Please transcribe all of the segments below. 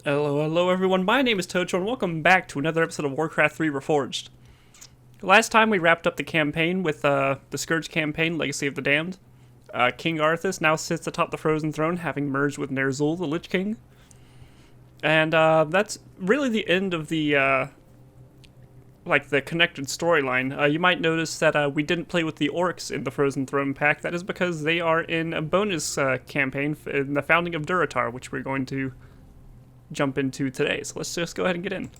Hello everyone, my name is Tocho and welcome back to another episode of Warcraft 3 Reforged. Last time we wrapped up the campaign with the Scourge campaign, Legacy of the Damned. King Arthas now sits atop the Frozen Throne, having merged with Ner'zhul, the Lich King. And that's really the end of the connected storyline. You might notice that we didn't play with the Orcs in the Frozen Throne pack. That is because they are in a bonus campaign in the Founding of Durotar, which we're going to jump into today. So let's just go ahead and get in.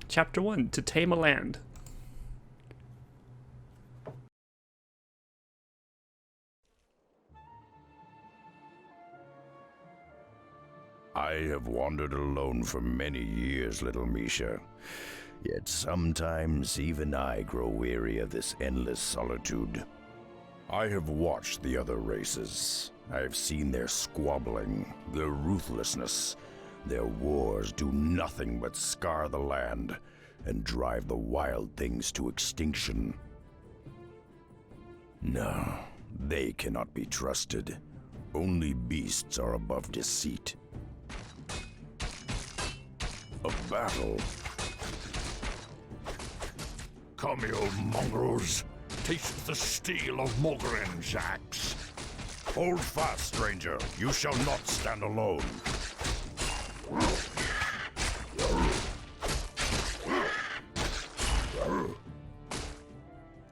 Chapter 1, To Tame a Land. I have wandered alone for many years, little Misha. Yet sometimes even I grow weary of this endless solitude. I have watched the other races. I have seen their squabbling, their ruthlessness. Their wars do nothing but scar the land and drive the wild things to extinction. No, they cannot be trusted. Only beasts are above deceit. A battle. Come, you mongrels. Taste the steel of Mogren's axe. Hold fast, stranger. You shall not stand alone.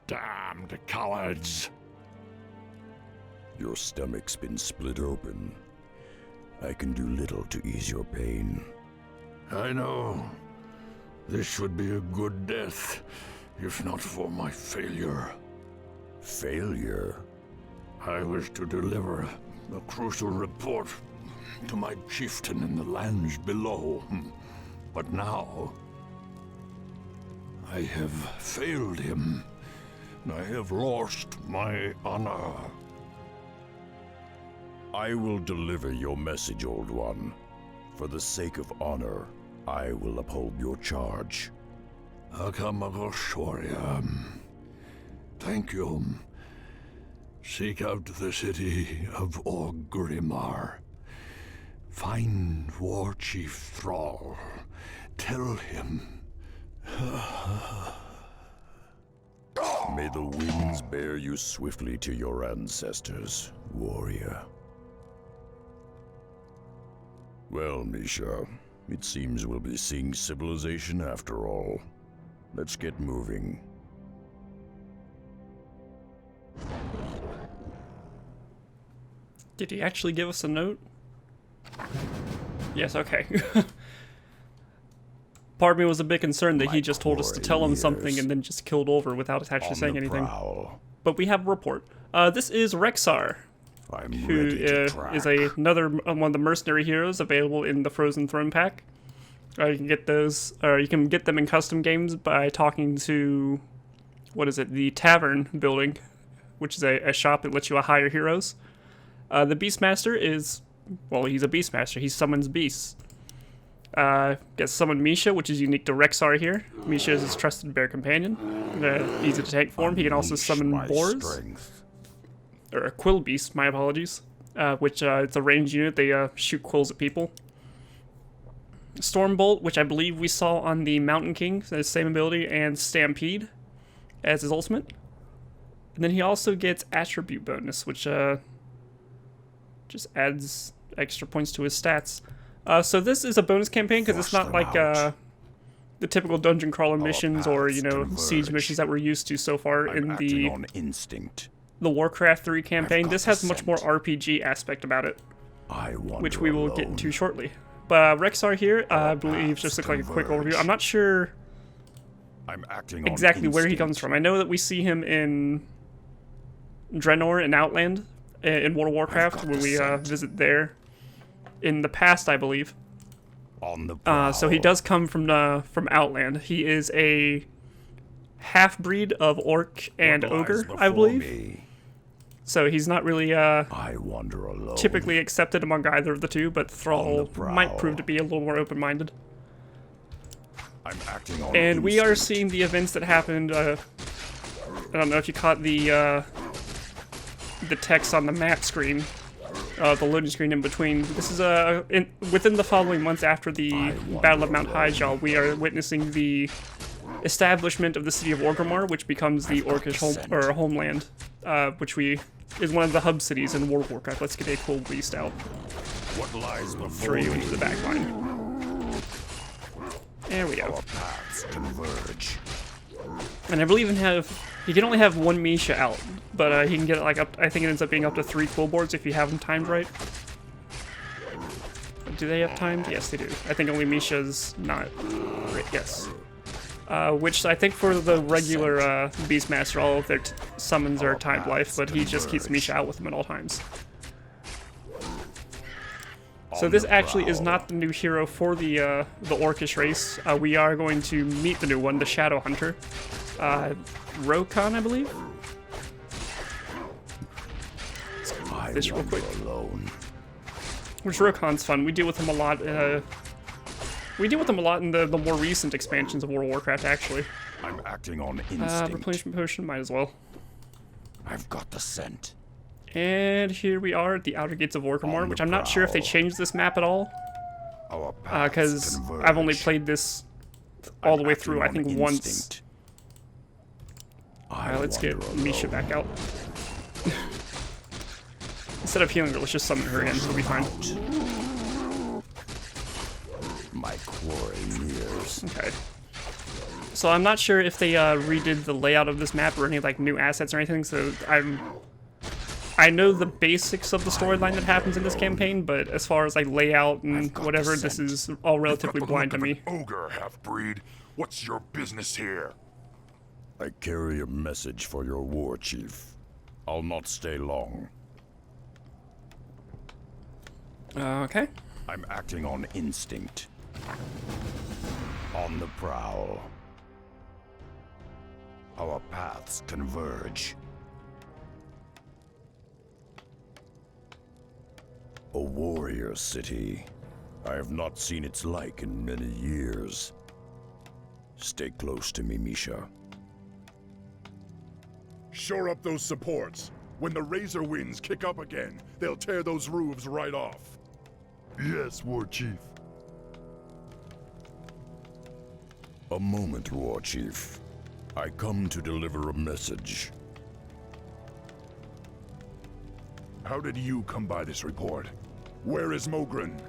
Damned cowards. Your stomach's been split open. I can do little to ease your pain. I know. This would be a good death, if not for my failure. Failure? I was to deliver a crucial report to my chieftain in the lands below. But now, I have failed him. I have lost my honor. I will deliver your message, Old One. For the sake of honor, I will uphold your charge. Akamagosh, warrior. Thank you. Seek out the city of Orgrimmar. Find War Chief Thrall. Tell him. May the winds bear you swiftly to your ancestors, warrior. Well, Misha, it seems we'll be seeing civilization after all. Let's get moving. Did he actually give us a note? Yes, okay. Part of me was a bit concerned that he just told us to tell him something and then just killed over without actually saying anything. But we have a report. This is Rexxar, who is another one of the mercenary heroes available in the Frozen Throne pack. You can get those, or you can get them in custom games by talking to, the Tavern building, which is a shop that lets you hire heroes. The Beastmaster is, well, he's a Beastmaster. He summons beasts. Gets summoned Misha, which is unique to Rexxar here. Misha is his trusted bear companion. Easy to take form. He can also summon boars. Or a quill beast, my apologies. Which it's a ranged unit. They shoot quills at people. Stormbolt, which I believe we saw on the Mountain King, the same ability, and Stampede as his ultimate. And then he also gets attribute bonus, which just adds extra points to his stats. So this is a bonus campaign because it's not like the typical dungeon crawler missions or, siege missions that we're used to so far in the Warcraft 3 campaign. This has much more RPG aspect about it, which we will get into shortly. But Rexxar here, I believe, just look like a quick overview. I'm not sure exactly where he comes from. I know that we see him in Draenor and Outland in World of Warcraft when we visit there in the past, I believe. So he does come from Outland. He is a half-breed of orc and ogre, I believe. So he's not really typically accepted among either of the two, but Thrall might prove to be a little more open-minded. And we are seeing the events that happened. I don't know if you caught the text on the map screen the loading screen in between. This is within the following months after the Battle of Mount Hyjal, we are witnessing the establishment of the city of Orgrimmar, which becomes the Orcish homeland, which is one of the hub cities in World of Warcraft. Let's get a cool beast out. What lies before Throw you into the back line. There we go. Our paths converge. And I believe he can only have one Misha out, but he can get like up. I think it ends up being up to 3 quill boards if you have them timed right. Do they have timed? Yes, they do. I think only Misha's not. Right, yes. Which I think for the regular Beastmaster, all of their summons are timed life, but he just keeps Misha out with them at all times. So this actually is not the new hero for the Orcish race. We are going to meet the new one, the Shadow Hunter. Rokhan, I believe? Let's go do this real quick. Which Rokhan's fun. We deal with him a lot. We deal with them a lot in the more recent expansions of World of Warcraft, actually. I'm acting on instinct. Replenishment potion, might as well. I've got the scent. And here we are at the Outer Gates of Orgrimmar, which I'm not sure if they changed this map at all. Because I've only played this all the way through, I think, once. Alright, let's get Misha back out. Instead of healing her, let's just summon her again, she'll be fine. My quarry nears. Okay. So I'm not sure if they redid the layout of this map or any like new assets or anything, so I know the basics of the storyline that happens in this campaign, but as far as like layout and whatever, this is all relatively blind to me. Ogre, half-breed. What's your business here? I carry a message for your war chief. I'll not stay long. Okay. I'm acting on instinct. On the prowl. Our paths converge. A warrior city. I have not seen its like in many years. Stay close to me, Misha. Shore up those supports. When the Razor winds kick up again, they'll tear those roofs right off. Yes, War Chief. A moment, War Chief. I come to deliver a message. How did you come by this report? Where is Mogren?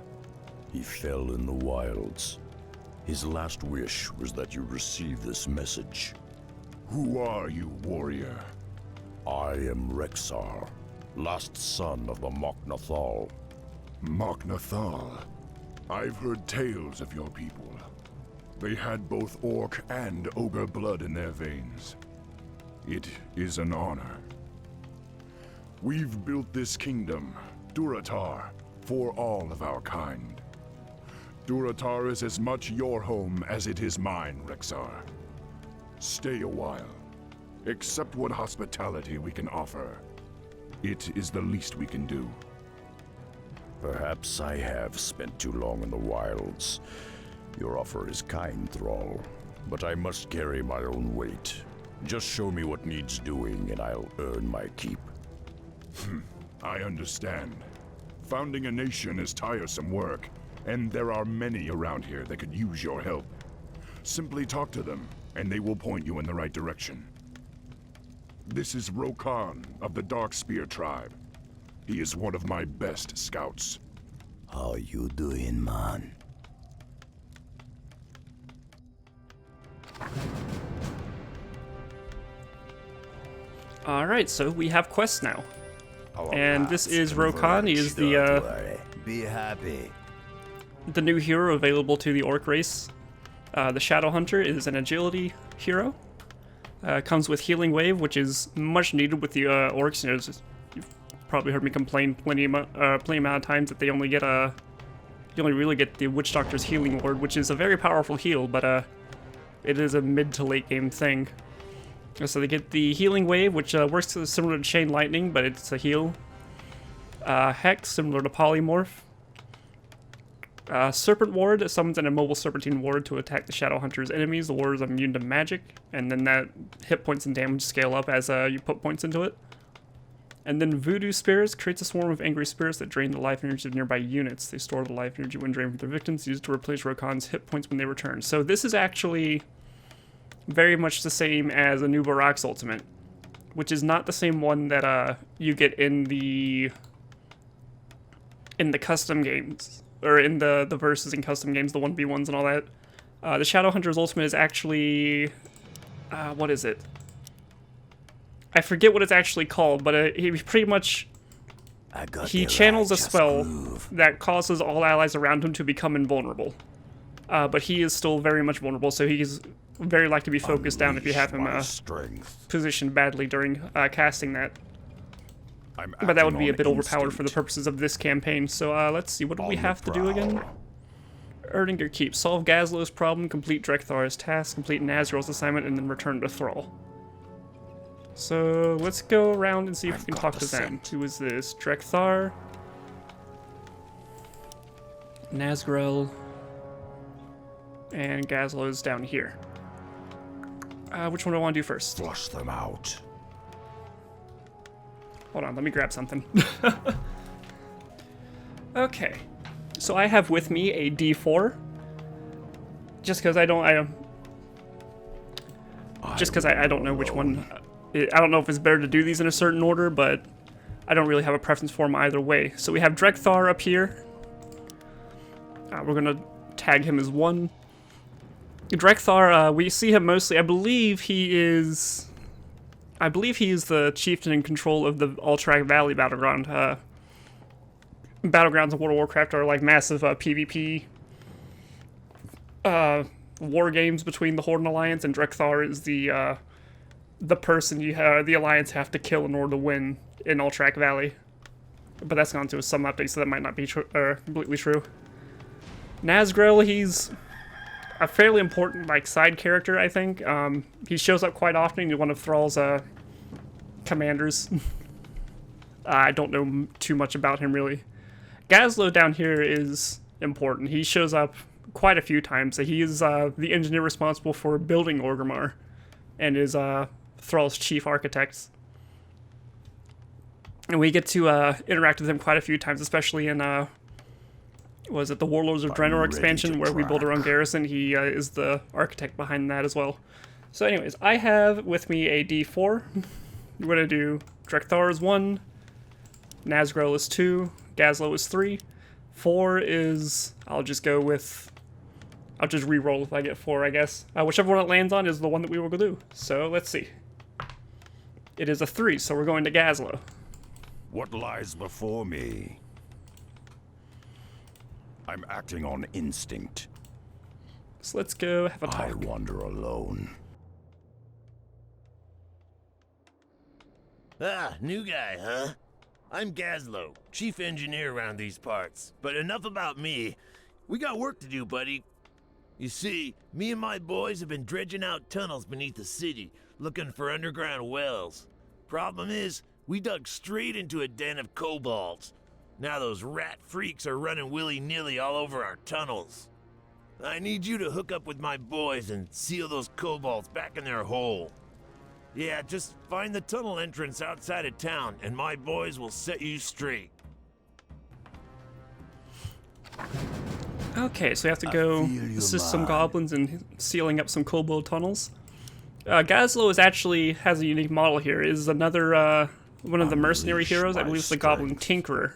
He fell in the wilds. His last wish was that you receive this message. Who are you, warrior? I am Rexxar, last son of the Mok'Nathal. Mok'Nathal. I've heard tales of your people. They had both orc and ogre blood in their veins. It is an honor. We've built this kingdom, Durotar, for all of our kind. Durotar is as much your home as it is mine, Rexxar. Stay a while. Accept what hospitality we can offer. It is the least we can do. Perhaps I have spent too long in the wilds. Your offer is kind, Thrall, but I must carry my own weight. Just show me what needs doing and I'll earn my keep. I understand. Founding a nation is tiresome work, and there are many around here that could use your help. Simply talk to them, and they will point you in the right direction. This is Rokhan of the Darkspear tribe. He is one of my best scouts. How you doing, man? Alright, so we have quests now. And this is Rokhan. He is Be happy. the new hero available to the Orc race. The Shadow Hunter is an agility hero. Comes with Healing Wave, which is much needed with the Orcs. You know, you've probably heard me complain plenty amount of times that they only get you only really get the Witch Doctor's Healing Ward, which is a very powerful heal, but it is a mid to late game thing. So they get the Healing Wave, which works similar to Chain Lightning, but it's a heal. Hex, similar to Polymorph. Serpent Ward summons an immobile serpentine ward to attack the Shadow Hunter's enemies. The ward is immune to magic, and then that hit points and damage scale up as you put points into it. And then Voodoo Spirits creates a swarm of angry spirits that drain the life energy of nearby units. They store the life energy when drained from their victims, used to replace Rokan's hit points when they return. So this is actually very much the same as a Nuba Rock's ultimate, which is not the same one that you get in the custom games, or in the verses and custom games, the 1v1s and all that. The Shadowhunter's ultimate is actually, what is it? I forget what it's actually called, but he pretty much, he channels a spell that causes all allies around him to become invulnerable. But he is still very much vulnerable, so he's very likely to be focused down if you have him positioned badly during casting that. But that would be a bit overpowered for the purposes of this campaign. So let's see, what do we have to do again? Erdinger Keep. Solve Gazlo's problem, complete Drek'Thar's task, complete Nazriel's assignment, and then return to Thrall. So let's go around and see if we can talk to them. Who is this? Drek'Thar, Nazriel, and Gazlo's down here. Which one do I want to do first? Flush them out. Hold on, let me grab something. Okay, so I have with me a D4. Just because I don't know which one. I don't know if it's better to do these in a certain order, but I don't really have a preference for them either way. So we have Drek'Thar up here. We're gonna tag him as 1. Drek'Thar, we see him mostly. I believe he is the chieftain in control of the Alterac Valley battleground. Battlegrounds in World of Warcraft are like massive PvP war games between the Horde and Alliance, and Drek'Thar is the person the Alliance have to kill in order to win in Alterac Valley. But that's gone to some updates, so that might not be completely true. Nazriel, he's a fairly important side character, I think. He shows up quite often. He's one of Thrall's commanders. I don't know too much about him really. Gazlo down here is important. He shows up quite a few times. He is the engineer responsible for building Orgrimmar, and is Thrall's chief architect. And we get to interact with him quite a few times, especially in was it the Warlords of Draenor expansion, where we build our own garrison. He is the architect behind that as well. So anyways, I have with me a D4. We're going to do Drek'Thar is 1, Nazriel is 2, Gazlo is 3. 4 is, I'll just re-roll if I get 4, I guess. Whichever one it lands on is the one that we will go do. So let's see. It is a 3, so we're going to Gazlo. What lies before me? I'm acting on instinct. So let's go have a talk. I wander alone. Ah, new guy, huh? I'm Gazlo, chief engineer around these parts. But enough about me. We got work to do, buddy. You see, me and my boys have been dredging out tunnels beneath the city, looking for underground wells. Problem is, we dug straight into a den of kobolds. Now those rat freaks are running willy-nilly all over our tunnels. I need you to hook up with my boys and seal those kobolds back in their hole. Yeah, just find the tunnel entrance outside of town, and my boys will set you straight. Okay, so we have to go assist some goblins in sealing up some kobold tunnels. Gazlo has a unique model here. Is another one of the mercenary heroes. I believe it's the Goblin Tinkerer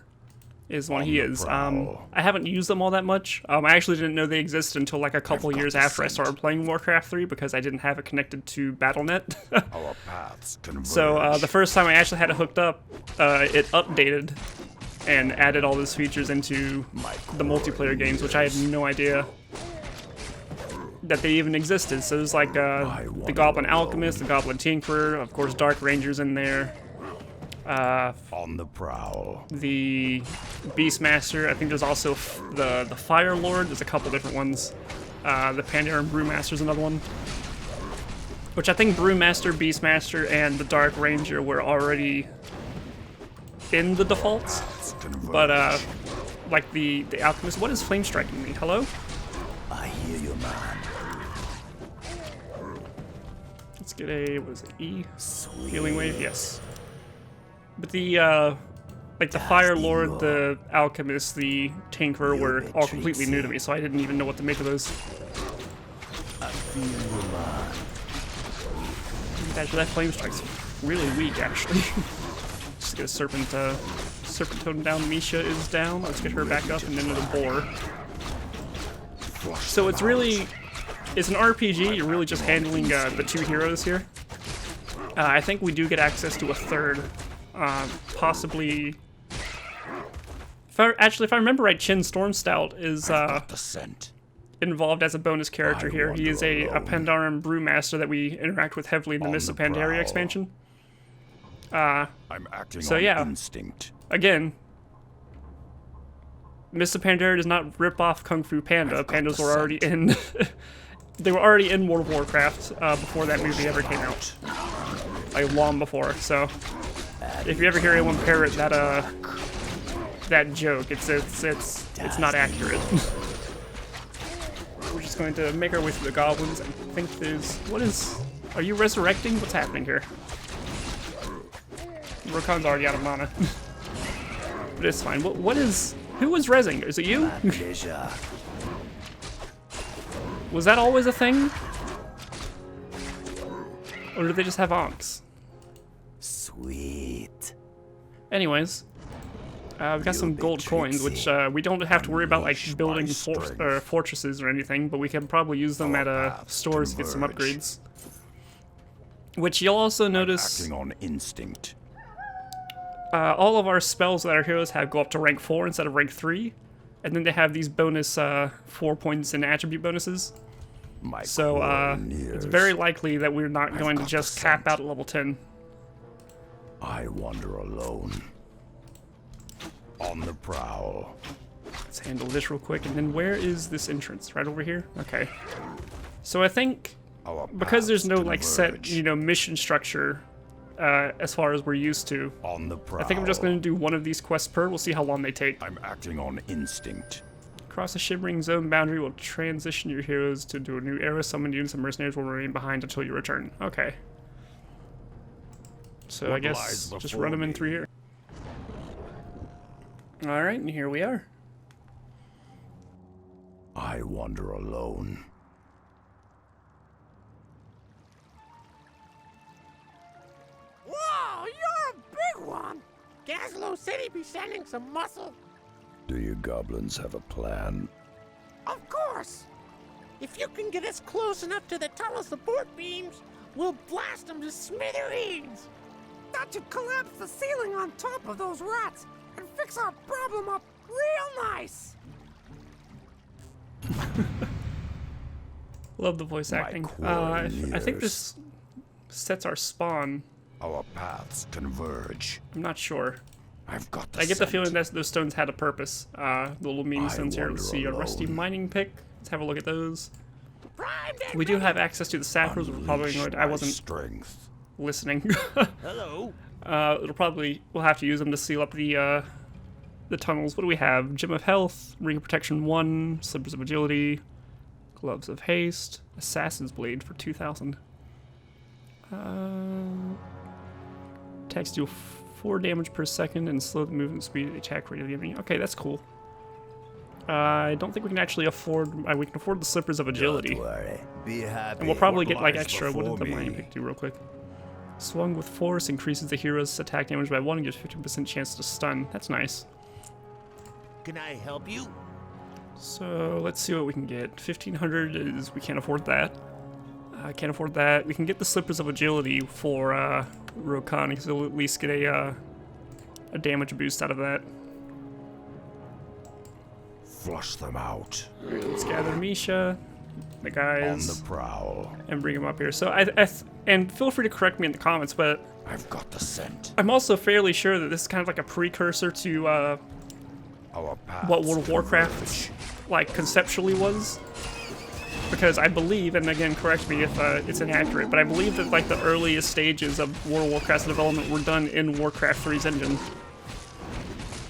is one he is. I haven't used them all that much. I actually didn't know they existed until a couple years after I started playing Warcraft 3 because I didn't have it connected to Battle.net. Our paths converge. So the first time I actually had it hooked up, it updated and added all those features into the multiplayer games, which I had no idea that they even existed. So it was like the Goblin Alchemist, the Goblin Tinkerer, of course Dark Ranger's in there. On the prowl. The Beastmaster. I think there's also the Fire Lord. There's a couple different ones. The Pandaren Brewmaster's another one. Which I think Brewmaster, Beastmaster, and the Dark Ranger were already in the defaults. But like the Alchemist. What is flame striking me? Hello? I hear you, man. Let's get a, what is it, E? Sweet. Healing wave, yes. But the like the Fire Lord, the Alchemist, the Tinkerer were all completely new to me, so I didn't even know what to make of those. Actually, that flame strike's really weak, actually. Just get a serpent totem down. Misha is down. Let's get her back up and then the boar. So it's really, it's an RPG. You're really just handling the two heroes here. I think we do get access to a third, possibly. If I remember right, Chin Stormstout is involved as a bonus character here. He is a Pandaran brewmaster that we interact with heavily in the Mists of Pandaria expansion. I'm acting so on yeah, instinct. again, Mists of Pandaria does not rip off Kung Fu Panda. Pandas were already in. They were already in World of Warcraft before that movie ever came out, like long before. So, if you ever hear anyone parrot that joke, it's not accurate. We're just going to make our way through the goblins. I think there's are you resurrecting? What's happening here? Rokan's already out of mana, but it's fine. Who was rezzing? Is it you? Was that always a thing? Or did they just have onks? Sweet. Anyways, we've got some gold coins, which we don't have to worry about like building fortresses or anything, but we can probably use them at stores to get some upgrades. Which you'll also notice. Acting on instinct. All of our spells that our heroes have go up to rank 4 instead of rank 3. And then they have these bonus 4 points in attribute bonuses. So it's very likely that we're not going to just cap out at level 10. I wander alone. On the prowl. Let's handle this real quick. And then where is this entrance? Right over here? Okay. So I think because there's no like set, mission structure as far as we're used to. On the prowl. I think I'm just going to do one of these quests per. We'll see how long they take. I'm acting on instinct. Cross a shimmering zone boundary will transition your heroes to do a new era. Summoned units of mercenaries will remain behind until you return. Okay. So I guess just run them in through here. Alright, and here we are. I wander alone. Whoa, you're a big one! Gazlo City be sending some muscle. Do you goblins have a plan? Of course! If you can get us close enough to the tunnel support beams, we'll blast them to smithereens! That should collapse the ceiling on top of those rats and fix our problem up real nice! Love the voice acting. I think this sets our spawn. Our paths converge. I'm not sure. I've got the I get the scent. feeling that those stones had a purpose. The little mini stones here. Let's see, a rusty mining pick. Let's have a look at those. We do have access to the sapphires. We're probably going to, I wasn't strength. listening. Hello. We'll have to use them to seal up the tunnels. What do we have? Gem of Health, Ring of Protection 1, Slippers of Agility, Gloves of Haste, Assassin's Blade for 2,000. Attacks deal 4 damage per second and slow the movement speed and attack rate of the enemy. Okay, that's cool. I don't think we can actually afford. We can afford the Slippers of Agility. Don't worry. Be happy. And we'll probably get like lies extra. What did the before mining me? pick do real quick? Swung with force increases the hero's attack damage by 1 and gives 15% chance to stun. That's nice. Can I help you? So let's see what we can get. 1,500 is, we can't afford that. I can't afford that. We can get the Slippers of Agility for Rokan because he'll at least get a damage boost out of that. Flush them out. Let's gather Misha, the On guys, the prowl. and bring them up here. So and feel free to correct me in the comments, but I've got the scent. I'm also fairly sure that this is kind of like a precursor to Our paths what World of Warcraft converge. like conceptually was, because I believe, and again correct me if it's inaccurate, but I believe that like the earliest stages of World of Warcraft's development were done in Warcraft 3's engine,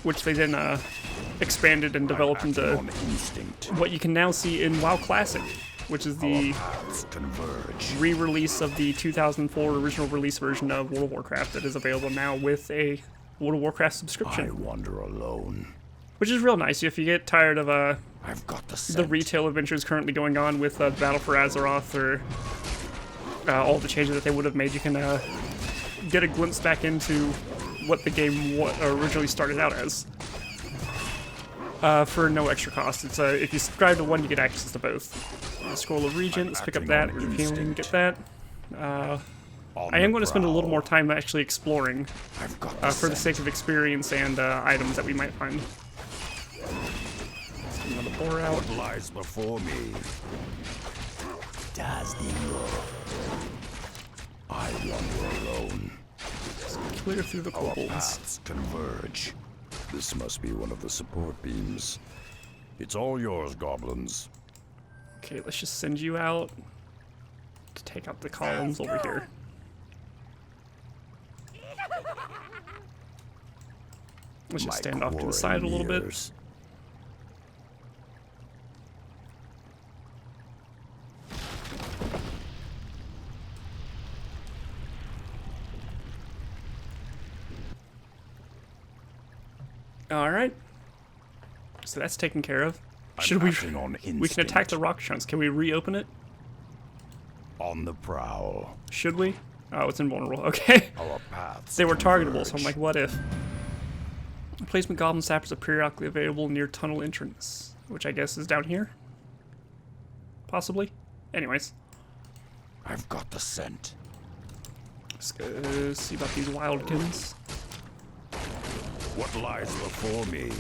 which they then expanded and developed Acting into on instinct. what you can now see in WoW Classic, which is the Paths converge. re-release of the 2004 original release version of World of Warcraft that is available now with a World of Warcraft subscription. I wander alone. Which is real nice. If you get tired of I've got the retail adventures currently going on with Battle for Azeroth or all the changes that they would have made, you can get a glimpse back into what the game originally started out as. For no extra cost. It's if you subscribe to one, you get access to both. Scroll of Regent, let's pick up that. Give healing, get that. I am going to spend a little more time actually exploring for the sake of experience and items that we might find. Let's get another boar out. What lies before me? I wander alone. Let's clear through the Our kobolds. paths converge. This must be one of the support beams. It's all yours, goblins. Okay, let's just send you out to take out the columns over here. Let's just stand off to the side a little bit. Alright. So that's taken care of. Should we... We can attack the rock chunks. Can we reopen it? On the prowl. Should we? Oh, it's invulnerable. Okay. Our paths They were targetable, so I'm converge. like, what if? Replacement goblin sappers are periodically available near tunnel entrance, which I guess is down here? Possibly? Anyways. I've got the scent. Let's go see about these wildkins. What lies before me?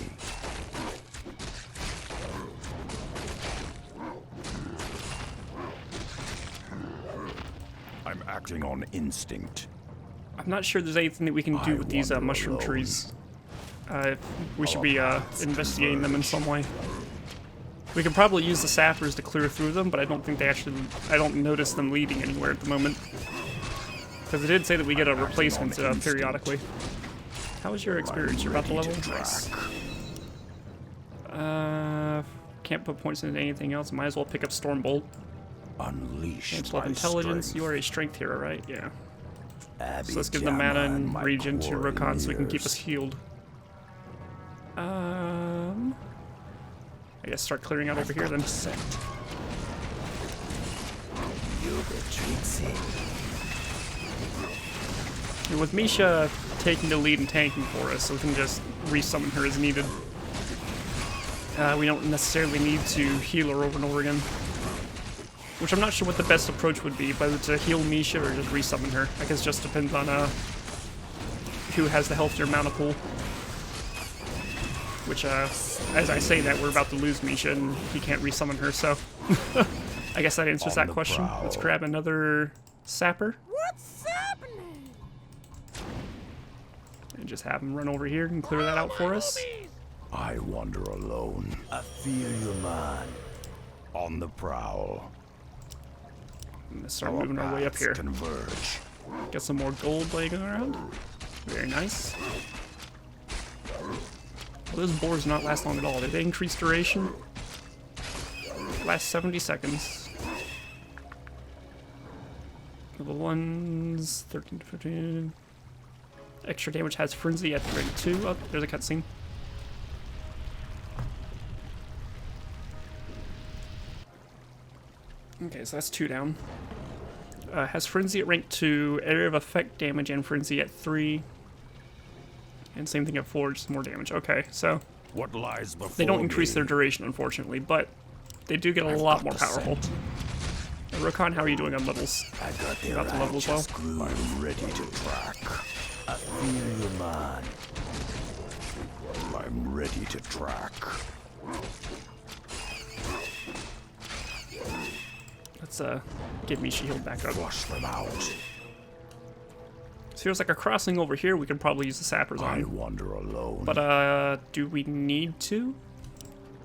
I'm acting on instinct. I'm not sure there's anything that we can do with these mushroom alone. trees. We should be investigating them in some way. We could probably use the sappers to clear through them, but I don't think they actually... I don't notice them leading anywhere at the moment. Because it did say that we get a replacement periodically. How was your experience? You're about to level? Nice. Can't put points into anything else. Might as well pick up Stormbolt. Unleash It's my like intelligence. strength. You are a strength hero, right? Yeah. Abby So let's give the mana and my regen to quarry Rokon so we can keep years. us healed. I guess start clearing out over here then. And with Misha taking the lead and tanking for us, so we can just resummon her as needed. We don't necessarily need to heal her over and over again. Which I'm not sure what the best approach would be, whether to heal Misha or just resummon her. I guess it just depends on who has the healthier mana pool. Which, as I say that, we're about to lose Misha and he can't resummon her, so... I guess that answers that question. Let's grab another sapper. What's happening? And just have him run over here and clear that out for us. I wander alone. I feel you, man. On the prowl. And let's start moving our way up here. Converge. Get some more gold laying around. Very nice. Well, those boars do not last long at all. Did they increase duration? Last 70 seconds. Level 1's 13 to 15. Extra damage has frenzy at rank 2. Oh, there's a cutscene. Okay, so that's 2 down. Has frenzy at rank 2, area of effect damage and frenzy at 3. And same thing at 4, just more damage. Okay, so What lies before they don't increase me? their duration, unfortunately, but they do get a lot more powerful. Rokon, how are you doing on levels? I got You about to level as well? I'm ready to track. I feel you, man. I'm ready to track. Let's get Misha healed back up. Flush them out. So there's like a crossing over here we could probably use the sappers I on. wander alone. But do we need to?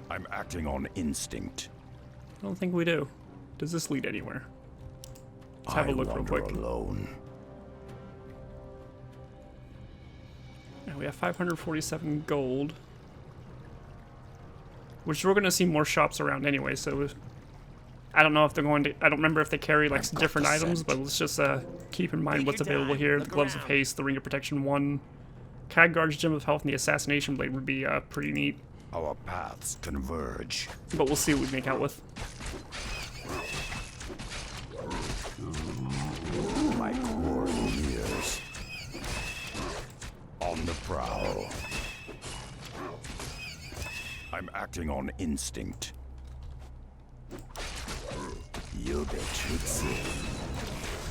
I'm acting on instinct. I don't think we do. Does this lead anywhere? Let's have a look real quick. Alone. Now we have 547 gold. Which we're going to see more shops around anyway, so... I don't know if they're going to... I don't remember if they carry like different items, but let's just keep in mind what's available here. The Gloves of Haste, the Ring of Protection 1, Khadgar's Gem of Health and the Assassination Blade would be pretty neat. Our paths converge. But we'll see what we make out with. My core years. On the prowl. I'm acting on instinct.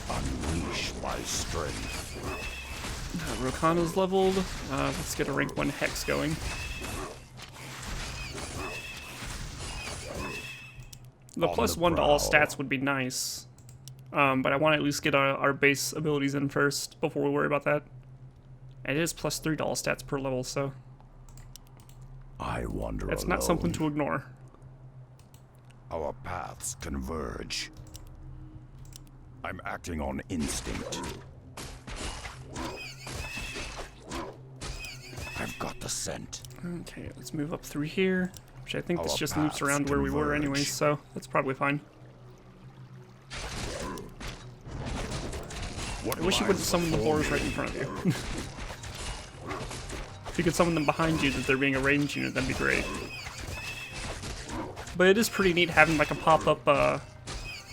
Unleash my strength. Rokana's leveled. Let's get a rank 1 Hex going. The +1 to all stats would be nice. But I want to at least get our base abilities in first before we worry about that. And it is +3 to all stats per level, so I wander it's alone. not something to ignore. Our paths converge. I'm acting on instinct. I've got the scent. Okay, let's move up through here, which I think this Our just loops paths around where we were converge. anyways, so that's probably fine. What I wish you wouldn't summon the boars right in front of you. If you could summon them behind you, that they're being a ranged unit, that'd be great. But it is pretty neat having like a pop-up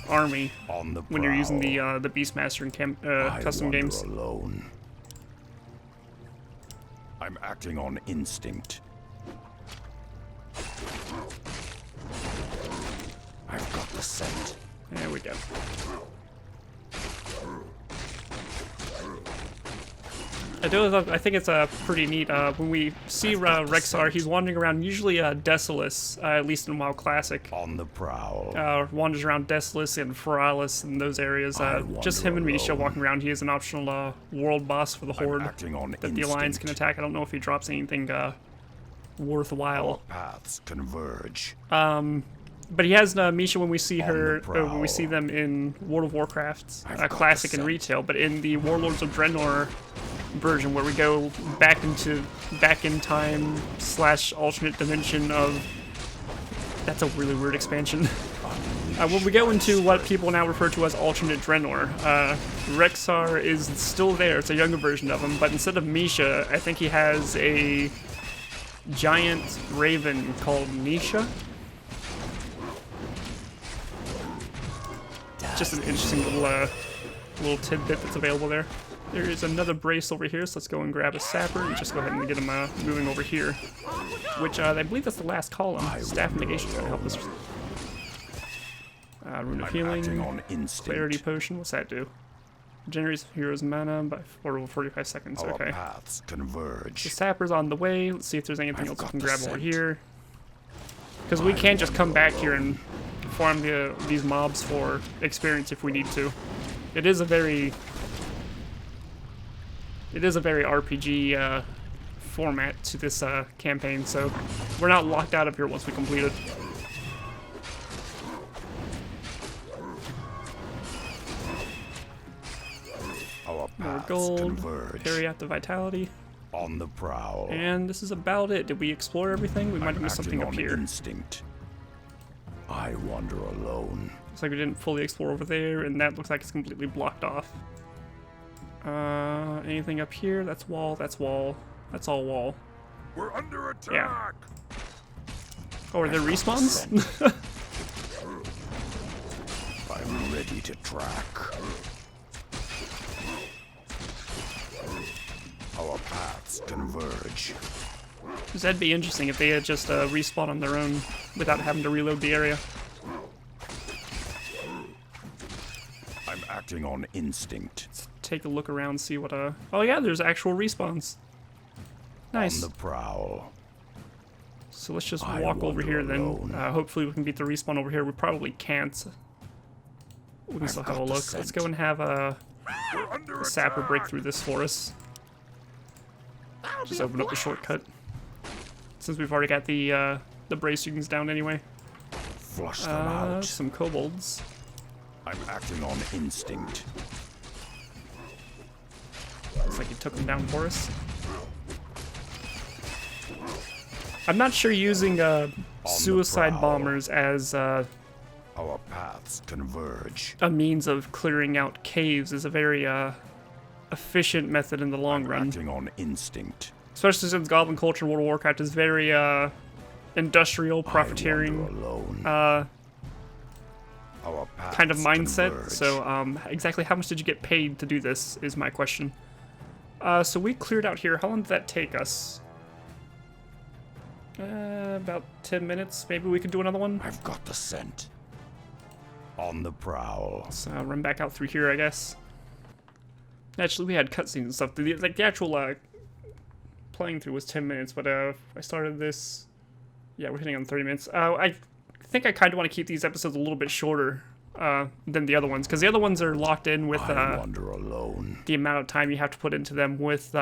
army on the when you're using prowl. the Beastmaster in I custom wander games. alone. I'm acting on instinct. I've got the scent. There we go. I think it's pretty neat. When we see Rexxar, he's wandering around, usually Desolus, at least in WoW Classic. On the prowl. Wanders around Desolus and Feralis and those areas. Just him and Misha walking around. He is an optional world boss for the Horde acting on that the Alliance can attack. I don't know if he drops anything worthwhile. Paths converge. But he has Misha when we see On her, the when we see prowl. them in World of Warcraft, I've got Classic the and scent. Retail. But in the Warlords of Draenor version, where we go back in time / alternate dimension of, that's a really weird expansion. When we go into what people now refer to as alternate Draenor, Rexxar is still there. It's a younger version of him, but instead of Misha, I think he has a giant raven called Nisha. Just an interesting little tidbit that's available there. There is another brace over here, so let's go and grab a sapper and just go ahead and get him moving over here. Which I believe that's the last column. Staff Negation is going to help us. Rune of acting Healing, on instinct. Clarity Potion, what's that do? Generates hero's mana by 45 seconds, Our okay. paths converge. The sapper's on the way, let's see if there's anything I've else we got can the grab over scent. here. Because we can't just come back here and farm these mobs for experience if we need to. It is a very RPG format to this campaign, so we're not locked out of here once we complete it. Our More paths gold, converge. parry out the vitality, On the prowl. and this is about it. Did we explore everything? We might have I'm missed something acting up on here. instinct. I wander alone. Looks like we didn't fully explore over there, and that looks like it's completely blocked off. Anything up here? That's wall, that's wall. That's all wall. We're under attack! Yeah. Oh, are there respawns? I'm ready to track. Our paths converge. Because that'd be interesting if they had just respawned on their own without having to reload the area. I'm acting on instinct. Take a look around, see what oh yeah, there's actual respawns. Nice. On the prowl. So let's just I walk over wander here then. alone. Hopefully we can beat the respawn over here. We probably can't. We can I've still have a got the look. Let's scent. go and have We're under a sapper break attack! through this for us. Just open up the shortcut. Since we've already got the bracings down anyway. Flush them out. Some kobolds. I'm acting on instinct. Looks like he took them down for us. I'm not sure using suicide prowl. bombers as Our paths converge. a means of clearing out caves is a very efficient method in the long run. Acting on instinct. Especially since goblin culture in World of Warcraft is very industrial, profiteering kind of mindset. So exactly how much did you get paid to do this is my question. So we cleared out here. How long did that take us? About 10 minutes. Maybe we could do another one. I've got the scent. On the prowl. So run back out through here, I guess. Actually, we had cutscenes and stuff. The actual playing through was 10 minutes, but I started this. Yeah, we're hitting on 30 minutes. I think I kind of want to keep these episodes a little bit shorter than the other ones, because the other ones are locked in with the amount of time you have to put into them with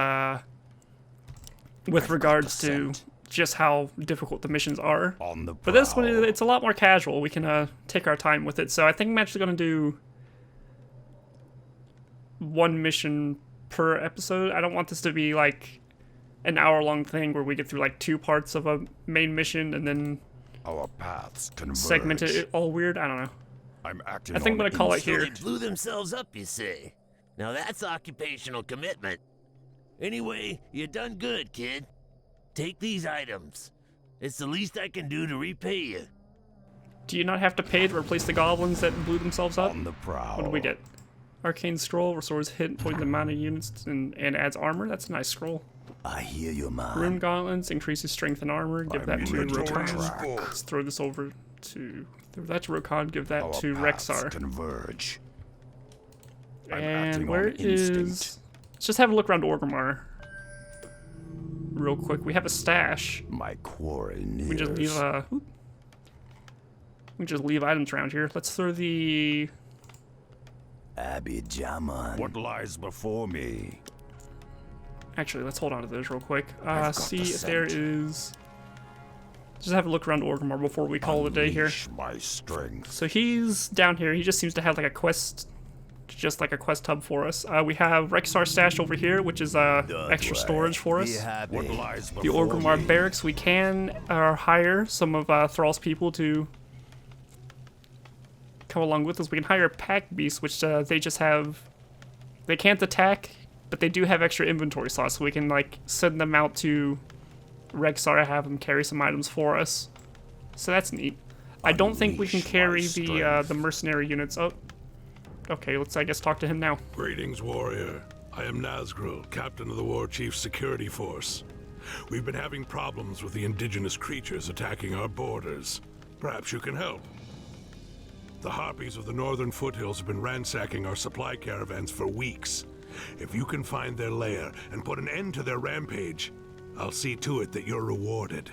regards to just how difficult the missions are. But this one, it's a lot more casual. We can take our time with it. So I think I'm actually going to do one mission per episode. I don't want this to be like an hour-long thing where we get through like 2 parts of a main mission and then our paths converge. Segment it all weird. I don't know. I think I'm gonna call it here. They blew themselves up, you say? Now that's occupational commitment. Anyway, you done good, kid. Take these items. It's the least I can do to repay you. Do you not have to pay to replace the goblins that blew themselves up? On the prowl. What do we get? Arcane scroll restores hit point amount of units and adds armor. That's a nice scroll. I hear you, man. Rune gauntlets increases strength and armor. Give that to Rokan. Let's throw this over to. Throw that to Rokan. Give that to Rexxar. Converge. And where is? Let's just have a look around Orgrimmar. Real quick. We have a stash. My quarry nears. We just leave items around here. Let's throw the. Abby Jaman. What lies before me? Actually, let's hold on to those real quick. See if there is. Just have a look around Orgrimmar before we call it a day here. My strength. So he's down here. He just seems to have like a quest, just like a quest hub for us. We have Rexxar stash over here, which is extra storage for us. The Orgrimmar barracks. We can hire some of Thrall's people to come along with us. We can hire pack beasts, which they just have. They can't attack, but they do have extra inventory slots, so we can like send them out to Rexxar, have them carry some items for us. So that's neat. I don't think we can carry the mercenary units. Oh, okay. Let's I guess talk to him now. Greetings, warrior. I am Nazgril, captain of the War Chief's security force. We've been having problems with the indigenous creatures attacking our borders. Perhaps you can help. The harpies of the northern foothills have been ransacking our supply caravans for weeks. If you can find their lair and put an end to their rampage, I'll see to it that you're rewarded.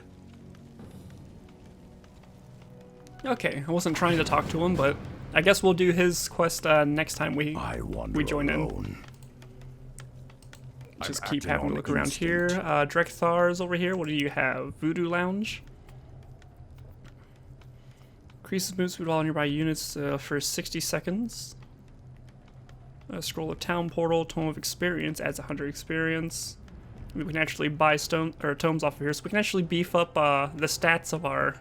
Okay, I wasn't trying to talk to him, but I guess we'll do his quest next time we join in. Just keep having a look around here. Drek'Thar's over here. What do you have? Voodoo Lounge. Increases movement speed of all nearby units for 60 seconds. Scroll of Town Portal. Tome of Experience adds 100 experience. We can actually buy tomes off of here, so we can actually beef up the stats of our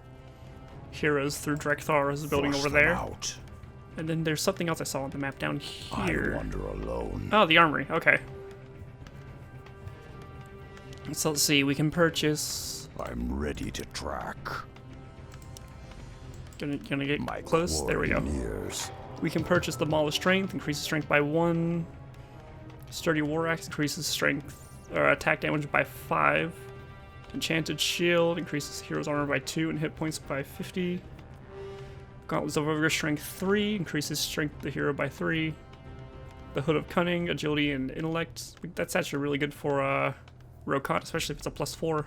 heroes through Drek'Thar's building over there. And then there's something else I saw on the map down here. I wander alone. Oh, the armory. Okay. So let's see. We can purchase. I'm ready to track. Gonna get close. There we go. We can purchase the Maul of Strength, increases strength by 1. Sturdy War Axe increases strength or attack damage by 5. Enchanted Shield increases hero's armor by 2 and hit points by 50. Gauntlets of Ogre strength 3 increases strength of the hero by 3. The Hood of Cunning, Agility, and Intellect. That's actually really good for Rokan, especially if it's a +4.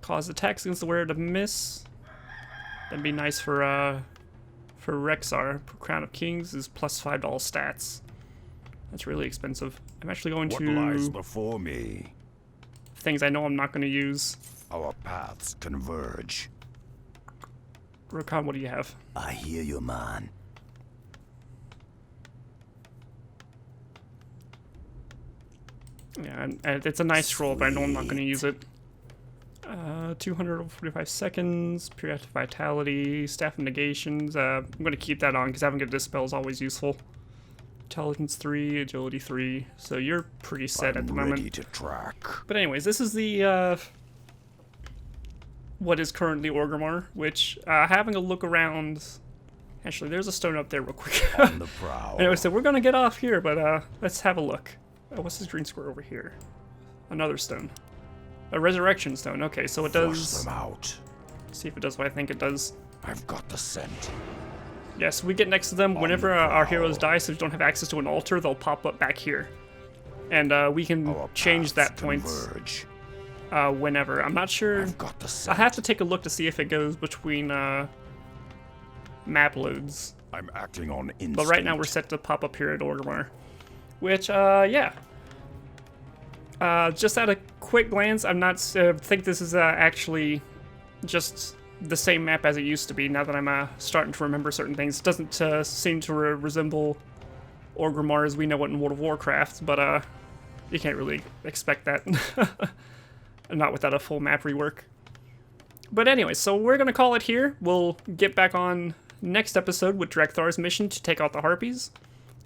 Cause attacks against the wearer to miss. That'd be nice for Rexxar. Crown of Kings is +5 to all stats. That's really expensive. I'm actually going to. What lies before me? Things I know I'm not going to use. Our paths converge. Rokan, what do you have? I hear you, man. Yeah, and it's a nice scroll, but I know I'm not going to use it. 245 seconds, periodic vitality, staff of negations. I'm going to keep that on because having a dispel is always useful. Intelligence 3, Agility 3. So you're pretty set at the moment. Ready to track. But anyways, this is the what is currently Orgrimmar, which having a look around. Actually, there's a stone up there real quick. On the prowl. Anyway, so we're gonna get off here, but let's have a look. Oh, what's this green square over here? Another stone. A resurrection stone. Okay, so it does. Force them out. See if it does what I think it does. I've got the scent. Yes, we get next to them. Whenever our heroes die, so we don't have access to an altar, they'll pop up back here. And we can change that point whenever. I'm not sure. I've got the scent. I have to take a look to see if it goes between map loads. I'm acting on instinct. But right now we're set to pop up here at Orgrimmar. Which, yeah. Just at a quick glance, I'm not think this is actually just the same map as it used to be. Now that I'm starting to remember certain things, it doesn't seem to resemble Orgrimmar as we know it in World of Warcraft. But you can't really expect that, not without a full map rework. But anyway, so we're gonna call it here. We'll get back on next episode with Rexxar's mission to take out the Harpies.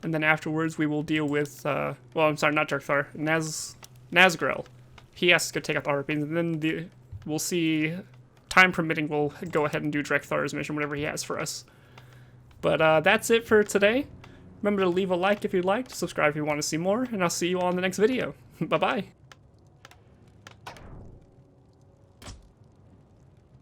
And then afterwards we will deal with, well, I'm sorry, not Rexxar, Nazgrel. He has to go take out the Harpies, and then we'll see, time permitting, we'll go ahead and do Rexxar's mission, whatever he has for us. But that's it for today. Remember to leave a like if you liked, subscribe if you want to see more, and I'll see you all in the next video. Bye-bye.